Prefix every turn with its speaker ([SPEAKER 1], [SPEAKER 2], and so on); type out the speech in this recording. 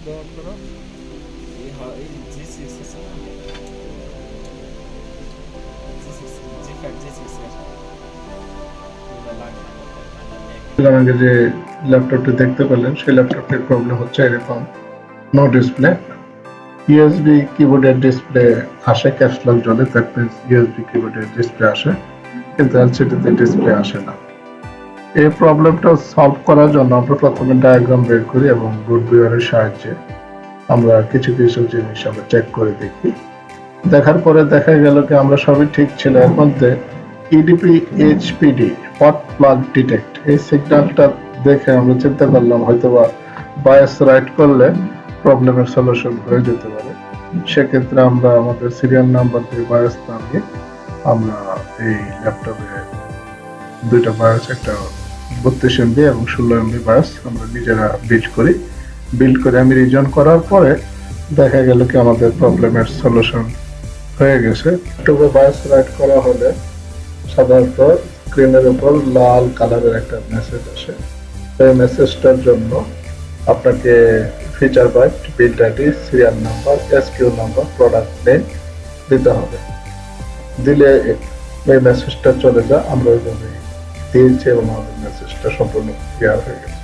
[SPEAKER 1] ব্যবহার করো। এই G6 আছে না, G6 G5 G6 এর লাগবে না।
[SPEAKER 2] আমাকে যে ল্যাপটপটি দেখতে পেলেন সেই ল্যাপটপটির প্রবলেম হচ্ছে এরকম, নো ডিসপ্লে। ইউএসবি কিবোর্ডের ডিসপ্লে আসে, ক্যাপস লক জ্বলে, দ্যাট মিন্স ইউএসবি কিবোর্ডের ডিসপ্লে আসে, কিন্তু এলসিডিতে ডিসপ্লে আসে না। এই প্রবলেমটা সলভ করার জন্য আমরা প্রথমে ডায়াগ্রাম বের করি এবং বুট ভিউয়ারের সাহায্যে আমরা কিছু কিছু জিনিস আমরা চেক করে দেখি। দেখার পরে দেখা গেল কি আমরা সবই ঠিক ছিল। এর মধ্যে ইডিপি এইচপিডি হট প্লাগ ডিটেক্ট এই সিগন্যালটা দেখে আমরা চিন্তা করলাম হয়তোবা বায়াস রাইট করলে প্রবলেমের সলিউশন হয়ে যেতে পারে। সেক্ষেত্রে আমরা আমাদের সিরিয়াল নাম্বার দিয়ে বায়াস নামিয়ে আমরা এই ল্যাপটপে দুইটা বায়াস, একটা 32 MB এবং 16 MB বায়াস আমরা নিজেরা বিল্ড করে আমি রিজন করার পরে দেখা গেল কি আমাদের প্রবলেমের সলিউশন হয়ে গেছে। ল্যাপটপে বায়াস রাইট করা হলে সাধারণত স্ক্রিনের উপর লাল কালারের একটা মেসেজ আসে। এই মেসেজটার জন্য আপনাকে feature byte, build ID, serial number, SQ number, product name দিতে হবে। দিলে এই মেসেজটা চলে যায়। আমরা ওইভাবে দিয়েছি এবং আমাদের মেসেজটা সম্পূর্ণ ক্লিয়ার হয়ে গেছে।